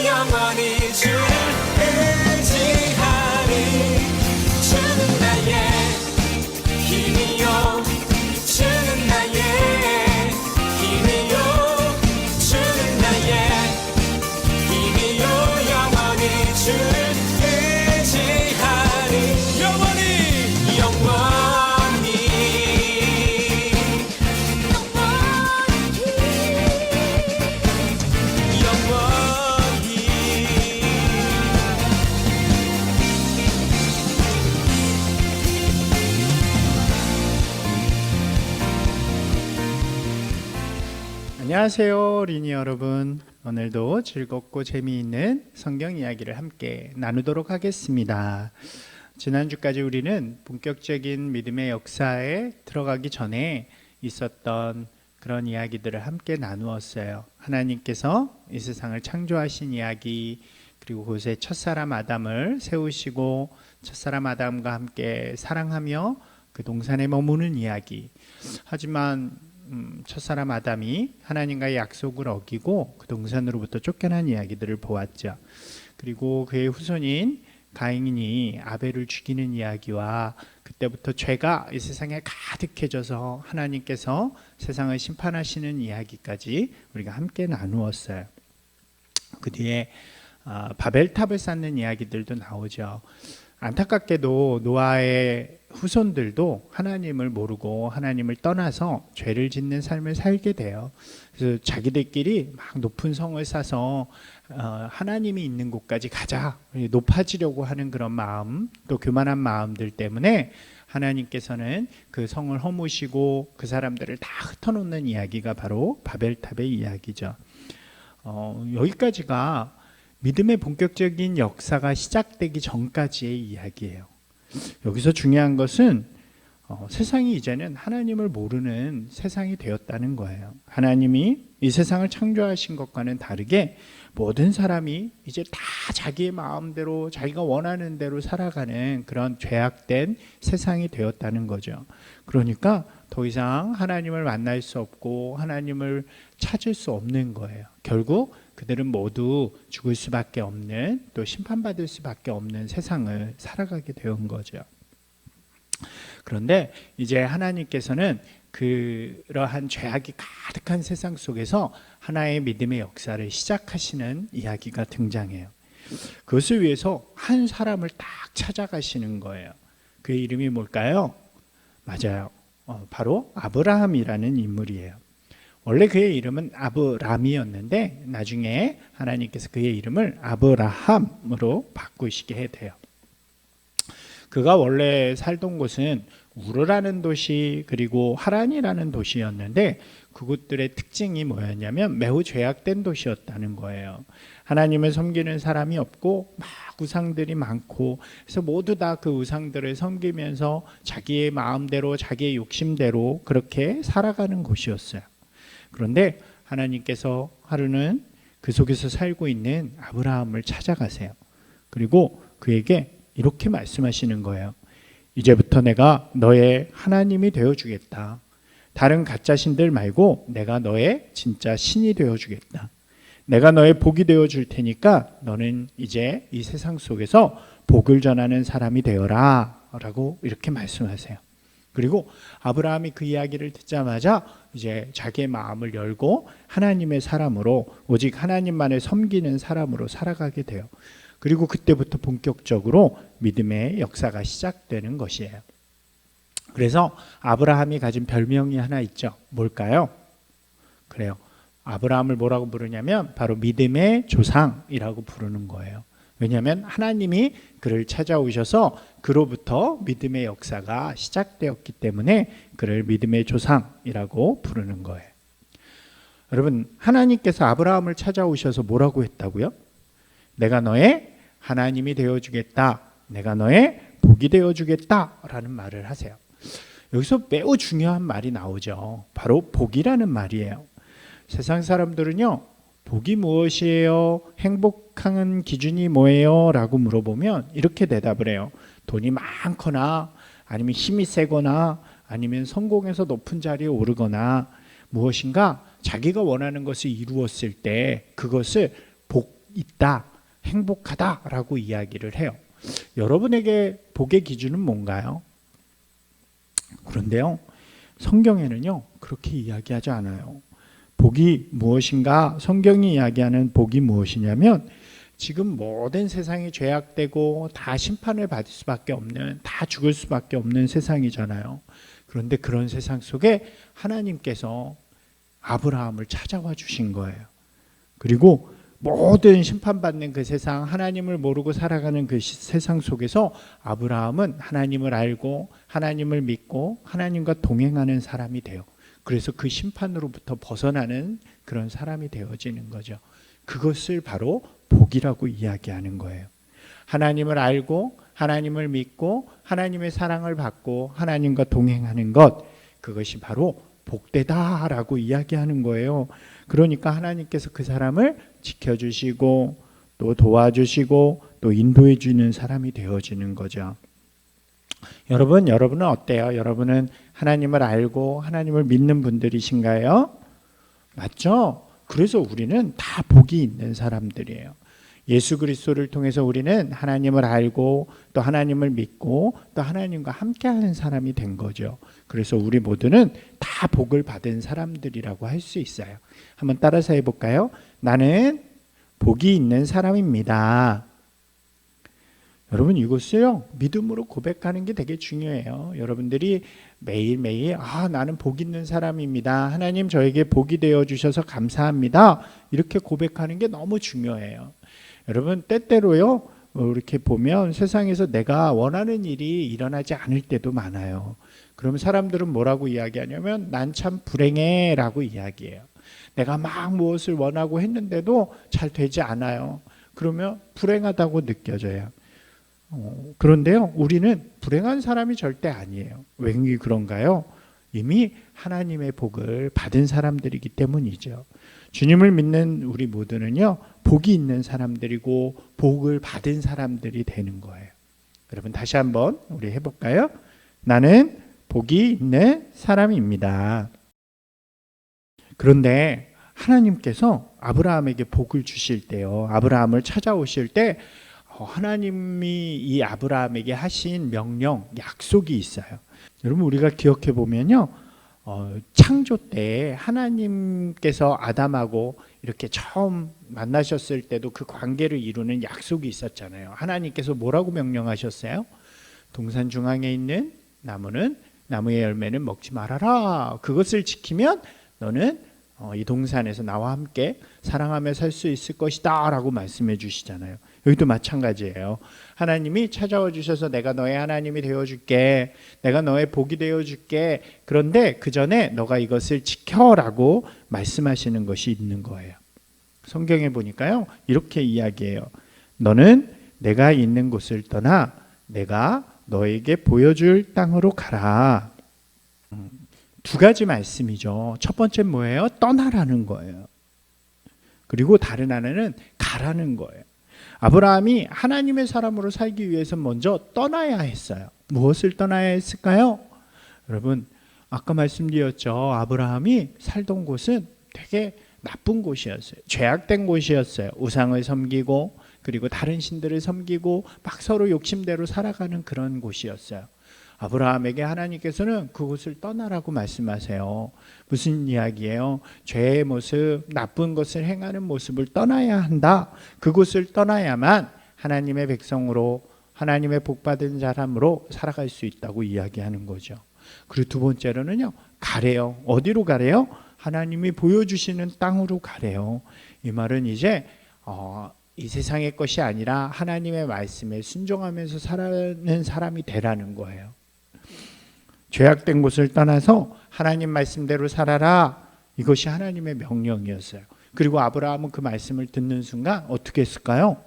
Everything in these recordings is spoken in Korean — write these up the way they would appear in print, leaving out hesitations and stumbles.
영원히 주를 의지하리. 주는 나의 힘이요 주는 나의 힘이요 주는 나의 힘이요 영원히 주를 의지하리. 영원히 영원히 안녕하세요, 리니 여러분. 오늘도 즐겁고 재미있는 성경 이야기를 함께 나누도록 하겠습니다. 지난주까지 우리는 본격적인 믿음의 역사에 들어가기 전에 있었던 그런 이야기들을 함께 나누었어요. 하나님께서 이 세상을 창조하신 이야기, 그리고 그곳에 첫사람 아담을 세우시고 첫사람 아담과 함께 사랑하며 그 동산에 머무는 이야기. 하지만 첫사람 아담이 하나님과의 약속을 어기고 그 동산으로부터 쫓겨난 이야기들을 보았죠. 그리고 그의 후손인 가인이 아벨을 죽이는 이야기와 그때부터 죄가 이 세상에 가득해져서 하나님께서 세상을 심판하시는 이야기까지 우리가 함께 나누었어요. 그 뒤에 바벨탑을 쌓는 이야기들도 나오죠. 안타깝게도 노아의 후손들도 하나님을 모르고 하나님을 떠나서 죄를 짓는 삶을 살게 돼요. 그래서 자기들끼리 막 높은 성을 쌓아서 하나님이 있는 곳까지 가자, 높아지려고 하는 그런 마음, 또 교만한 마음들 때문에 하나님께서는 그 성을 허무시고 그 사람들을 다 흩어놓는 이야기가 바로 바벨탑의 이야기죠. 여기까지가 믿음의 본격적인 역사가 시작되기 전까지의 이야기예요. 여기서 중요한 것은 세상이 이제는 하나님을 모르는 세상이 되었다는 거예요. 하나님이 이 세상을 창조하신 것과는 다르게 모든 사람이 이제 다 자기의 마음대로 자기가 원하는 대로 살아가는 그런 죄악된 세상이 되었다는 거죠. 그러니까 더 이상 하나님을 만날 수 없고 하나님을 찾을 수 없는 거예요. 결국 그들은 모두 죽을 수밖에 없는, 또 심판받을 수밖에 없는 세상을 살아가게 된 거죠. 그런데 이제 하나님께서는 그러한 죄악이 가득한 세상 속에서 하나의 믿음의 역사를 시작하시는 이야기가 등장해요. 그것을 위해서 한 사람을 딱 찾아가시는 거예요. 그의 이름이 뭘까요? 맞아요. 바로 아브라함이라는 인물이에요. 원래 그의 이름은 아브람이었는데 나중에 하나님께서 그의 이름을 아브라함으로 바꾸시게 돼요. 그가 원래 살던 곳은 우르라는 도시, 그리고 하란이라는 도시였는데 그곳들의 특징이 뭐였냐면 매우 죄악된 도시였다는 거예요. 하나님을 섬기는 사람이 없고 막 우상들이 많고, 그래서 모두 다 그 우상들을 섬기면서 자기의 마음대로 자기의 욕심대로 그렇게 살아가는 곳이었어요. 그런데 하나님께서 하루는 그 속에서 살고 있는 아브라함을 찾아가세요. 그리고 그에게 이렇게 말씀하시는 거예요. 이제부터 내가 너의 하나님이 되어주겠다. 다른 가짜 신들 말고 내가 너의 진짜 신이 되어주겠다. 내가 너의 복이 되어줄 테니까 너는 이제 이 세상 속에서 복을 전하는 사람이 되어라 라고 이렇게 말씀하세요. 그리고 아브라함이 그 이야기를 듣자마자 이제 자기의 마음을 열고 하나님의 사람으로, 오직 하나님만을 섬기는 사람으로 살아가게 돼요. 그리고 그때부터 본격적으로 믿음의 역사가 시작되는 것이에요. 그래서 아브라함이 가진 별명이 하나 있죠. 뭘까요? 그래요. 아브라함을 뭐라고 부르냐면 바로 믿음의 조상이라고 부르는 거예요. 왜냐하면 하나님이 그를 찾아오셔서 그로부터 믿음의 역사가 시작되었기 때문에 그를 믿음의 조상이라고 부르는 거예요. 여러분, 하나님께서 아브라함을 찾아오셔서 뭐라고 했다고요? 내가 너의 하나님이 되어주겠다. 내가 너의 복이 되어주겠다 라는 말을 하세요. 여기서 매우 중요한 말이 나오죠. 바로 복이라는 말이에요. 세상 사람들은요, 복이 무엇이에요? 행복한 기준이 뭐예요? 라고 물어보면 이렇게 대답을 해요. 돈이 많거나 아니면 힘이 세거나 아니면 성공해서 높은 자리에 오르거나 무엇인가 자기가 원하는 것을 이루었을 때 그것을 있다, 행복하다라고 이야기를 해요. 여러분에게 복의 기준은 뭔가요? 그런데요, 성경에는요 그렇게 이야기하지 않아요. 복이 무엇인가? 성경이 이야기하는 복이 무엇이냐면, 지금 모든 세상이 죄악되고 다 심판을 받을 수밖에 없는, 다 죽을 수밖에 없는 세상이잖아요. 그런데 그런 세상 속에 하나님께서 아브라함을 찾아와 주신 거예요. 그리고 모든 심판받는 그 세상, 하나님을 모르고 살아가는 그 세상 속에서 아브라함은 하나님을 알고 하나님을 믿고 하나님과 동행하는 사람이 돼요. 그래서 그 심판으로부터 벗어나는 그런 사람이 되어지는 거죠. 그것을 바로 복이라고 이야기하는 거예요. 하나님을 알고 하나님을 믿고 하나님의 사랑을 받고 하나님과 동행하는 것, 그것이 바로 복되다라고 이야기하는 거예요. 그러니까 하나님께서 그 사람을 지켜주시고 또 도와주시고 또 인도해 주는 사람이 되어지는 거죠. 여러분은 어때요? 여러분은 하나님을 알고 하나님을 믿는 분들이신가요? 맞죠? 그래서 우리는 다 복이 있는 사람들이에요. 예수 그리스도를 통해서 우리는 하나님을 알고 또 하나님을 믿고 또 하나님과 함께하는 사람이 된 거죠. 그래서 우리 모두는 다 복을 받은 사람들이라고 할 수 있어요. 한번 따라서 해볼까요? 나는 복이 있는 사람입니다. 여러분, 이것을요 믿음으로 고백하는 게 되게 중요해요. 여러분들이 매일매일 나는 복 있는 사람입니다, 하나님 저에게 복이 되어 주셔서 감사합니다, 이렇게 고백하는 게 너무 중요해요. 여러분, 때때로요 이렇게 보면 세상에서 내가 원하는 일이 일어나지 않을 때도 많아요. 그러면 사람들은 뭐라고 이야기하냐면, 난 참 불행해 라고 이야기해요. 내가 막 무엇을 원하고 했는데도 잘 되지 않아요. 그러면 불행하다고 느껴져요. 그런데요, 우리는 불행한 사람이 절대 아니에요. 왜 그런가요? 이미 하나님의 복을 받은 사람들이기 때문이죠. 주님을 믿는 우리 모두는요 복이 있는 사람들이고 복을 받은 사람들이 되는 거예요. 여러분, 다시 한번 우리 해볼까요? 나는 복이 있는 사람입니다. 그런데 하나님께서 아브라함에게 복을 주실 때요, 아브라함을 찾아오실 때 하나님이 이 아브라함에게 하신 명령, 약속이 있어요. 여러분, 우리가 기억해 보면요, 창조 때 하나님께서 아담하고 이렇게 처음 만나셨을 때도 그 관계를 이루는 약속이 있었잖아요. 하나님께서 뭐라고 명령하셨어요? 동산 중앙에 있는 나무의 열매는 먹지 말아라. 그것을 지키면 너는 이 동산에서 나와 함께 사랑하며 살 수 있을 것이다 라고 말씀해 주시잖아요. 여기도 마찬가지예요. 하나님이 찾아와 주셔서 내가 너의 하나님이 되어줄게, 내가 너의 복이 되어줄게, 그런데 그 전에 너가 이것을 지켜라고 말씀하시는 것이 있는 거예요. 성경에 보니까요 이렇게 이야기해요. 너는 내가 있는 곳을 떠나 내가 너에게 보여줄 땅으로 가라. 두 가지 말씀이죠. 첫 번째는 뭐예요? 떠나라는 거예요. 그리고 다른 하나는 가라는 거예요. 아브라함이 하나님의 사람으로 살기 위해서 먼저 떠나야 했어요. 무엇을 떠나야 했을까요? 여러분, 아까 말씀드렸죠. 아브라함이 살던 곳은 되게 나쁜 곳이었어요. 죄악된 곳이었어요. 우상을 섬기고 그리고 다른 신들을 섬기고 막 서로 욕심대로 살아가는 그런 곳이었어요. 아브라함에게 하나님께서는 그곳을 떠나라고 말씀하세요. 무슨 이야기예요? 죄의 모습, 나쁜 것을 행하는 모습을 떠나야 한다. 그곳을 떠나야만 하나님의 백성으로, 하나님의 복받은 사람으로 살아갈 수 있다고 이야기하는 거죠. 그리고 두 번째로는요, 가래요. 어디로 가래요? 하나님이 보여주시는 땅으로 가래요. 이 말은 이제 이 세상의 것이 아니라 하나님의 말씀에 순종하면서 살아가는 사람이 되라는 거예요. 죄악된 곳을 떠나서 하나님 말씀대로 살아라. 이것이 하나님의 명령이었어요. 그리고 아브라함은 그 말씀을 듣는 순간 어떻게 했을까요?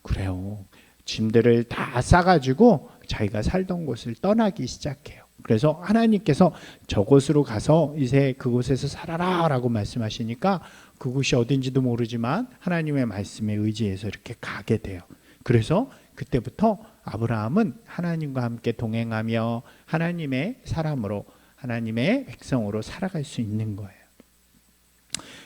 그래요. 짐들을 다 싸가지고 자기가 살던 곳을 떠나기 시작해요. 그래서 하나님께서 저곳으로 가서 이제 그곳에서 살아라 라고 말씀하시니까 그곳이 어딘지도 모르지만 하나님의 말씀에 의지해서 이렇게 가게 돼요. 그래서 그때부터 아브라함은 하나님과 함께 동행하며 하나님의 사람으로, 하나님의 백성으로 살아갈 수 있는 거예요.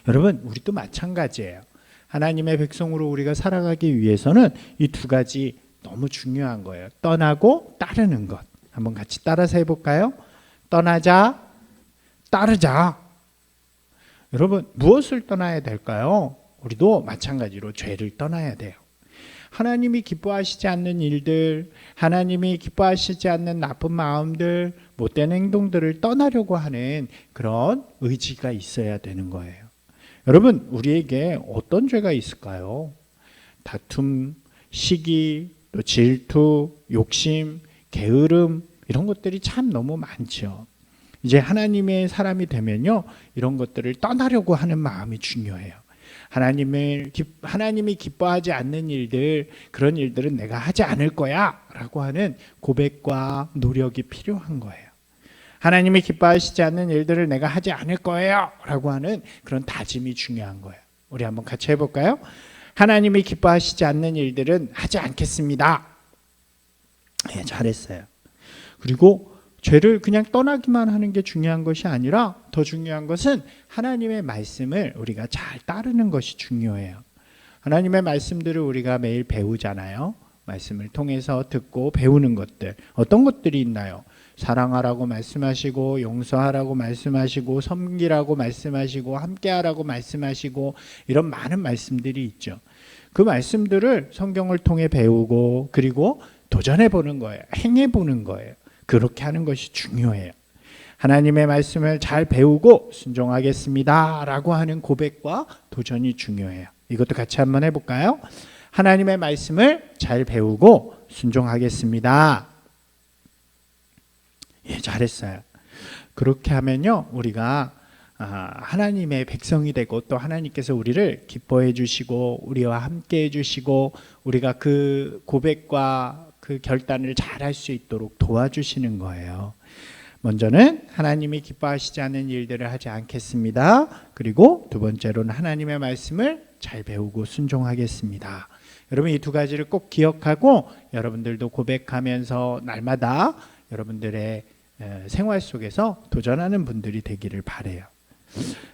여러분, 우리도 마찬가지예요. 하나님의 백성으로 우리가 살아가기 위해서는 이 두 가지 너무 중요한 거예요. 떠나고 따르는 것. 한번 같이 따라서 해볼까요? 떠나자, 따르자. 여러분, 무엇을 떠나야 될까요? 우리도 마찬가지로 죄를 떠나야 돼요. 하나님이 기뻐하시지 않는 일들, 하나님이 기뻐하시지 않는 나쁜 마음들, 못된 행동들을 떠나려고 하는 그런 의지가 있어야 되는 거예요. 여러분, 우리에게 어떤 죄가 있을까요? 다툼, 시기, 또 질투, 욕심, 게으름, 이런 것들이 참 너무 많죠. 이제 하나님의 사람이 되면요, 이런 것들을 떠나려고 하는 마음이 중요해요. 하나님이 기뻐하지 않는 일들, 그런 일들은 내가 하지 않을 거야 라고 하는 고백과 노력이 필요한 거예요. 하나님이 기뻐하시지 않는 일들을 내가 하지 않을 거예요 라고 하는 그런 다짐이 중요한 거예요. 우리 한번 같이 해볼까요? 하나님이 기뻐하시지 않는 일들은 하지 않겠습니다. 네, 잘했어요. 그리고 죄를 그냥 떠나기만 하는 게 중요한 것이 아니라 더 중요한 것은 하나님의 말씀을 우리가 잘 따르는 것이 중요해요. 하나님의 말씀들을 우리가 매일 배우잖아요. 말씀을 통해서 듣고 배우는 것들, 어떤 것들이 있나요? 사랑하라고 말씀하시고, 용서하라고 말씀하시고, 섬기라고 말씀하시고, 함께하라고 말씀하시고, 이런 많은 말씀들이 있죠. 그 말씀들을 성경을 통해 배우고, 그리고 도전해 보는 거예요. 행해 보는 거예요. 그렇게 하는 것이 중요해요. 하나님의 말씀을 잘 배우고 순종하겠습니다 라고 하는 고백과 도전이 중요해요. 이것도 같이 한번 해볼까요? 하나님의 말씀을 잘 배우고 순종하겠습니다. 예, 잘했어요. 그렇게 하면요, 우리가 하나님의 백성이 되고, 또 하나님께서 우리를 기뻐해 주시고 우리와 함께 해 주시고, 우리가 그 고백과 그 결단을 잘 할 수 있도록 도와주시는 거예요. 먼저는 하나님이 기뻐하시지 않는 일들을 하지 않겠습니다. 그리고 두 번째로는 하나님의 말씀을 잘 배우고 순종하겠습니다. 여러분, 이 두 가지를 꼭 기억하고 여러분들도 고백하면서 날마다 여러분들의 생활 속에서 도전하는 분들이 되기를 바라요.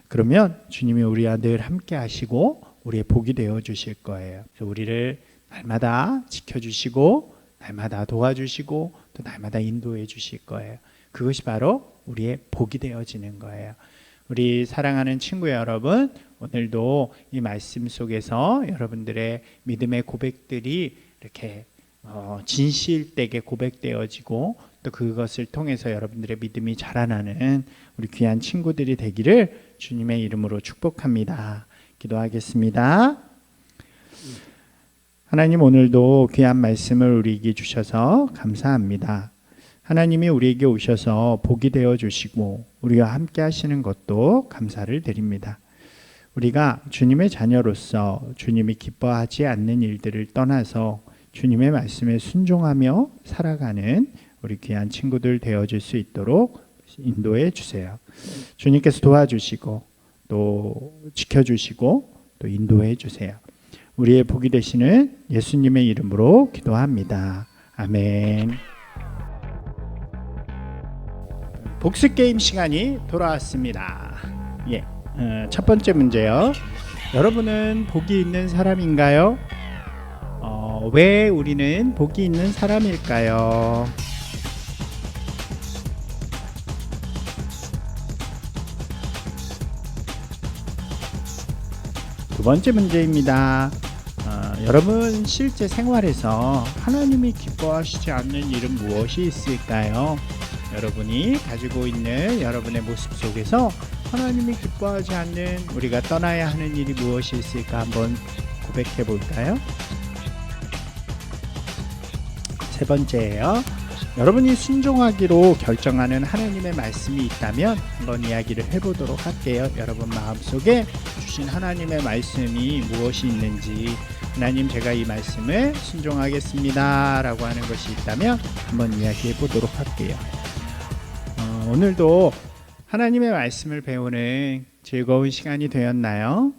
그러면 주님이 우리와 늘 함께 하시고 우리의 복이 되어 주실 거예요. 그래서 우리를 날마다 지켜주시고 날마다 도와주시고 또 날마다 인도해 주실 거예요. 그것이 바로 우리의 복이 되어지는 거예요. 우리 사랑하는 친구 여러분, 오늘도 이 말씀 속에서 여러분들의 믿음의 고백들이 이렇게 진실되게 고백되어지고, 또 그것을 통해서 여러분들의 믿음이 자라나는 우리 귀한 친구들이 되기를 주님의 이름으로 축복합니다. 기도하겠습니다. 하나님, 오늘도 귀한 말씀을 우리에게 주셔서 감사합니다. 하나님이 우리에게 오셔서 복이 되어 주시고 우리와 함께 하시는 것도 감사를 드립니다. 우리가 주님의 자녀로서 주님이 기뻐하지 않는 일들을 떠나서 주님의 말씀에 순종하며 살아가는 우리 귀한 친구들 되어줄 수 있도록 인도해 주세요. 주님께서 도와주시고 또 지켜주시고 또 인도해 주세요. 우리의 복이 되시는 예수님의 이름으로 기도합니다. 아멘. 복습 게임 시간이 돌아왔습니다. 첫 번째 문제요. 여러분은 복이 있는 사람인가요? 왜 우리는 복이 있는 사람일까요? 두 번째 문제입니다. 여러분, 실제 생활에서 하나님이 기뻐하시지 않는 일은 무엇이 있을까요? 여러분이 가지고 있는 여러분의 모습 속에서 하나님이 기뻐하지 않는, 우리가 떠나야 하는 일이 무엇이 있을까 한번 고백해 볼까요? 세 번째예요. 여러분이 순종하기로 결정하는 하나님의 말씀이 있다면 한번 이야기를 해보도록 할게요. 여러분 마음속에 주신 하나님의 말씀이 무엇이 있는지, 하나님, 제가 이 말씀을 순종하겠습니다 라고 하는 것이 있다면 한번 이야기해 보도록 할게요. 오늘도 하나님의 말씀을 배우는 즐거운 시간이 되었나요?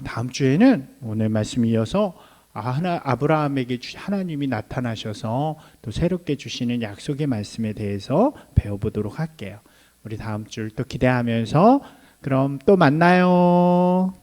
다음 주에는 오늘 말씀 이어서 아브라함에게 하나님이 나타나셔서 또 새롭게 주시는 약속의 말씀에 대해서 배워보도록 할게요. 우리 다음 주 또 기대하면서 그럼 또 만나요.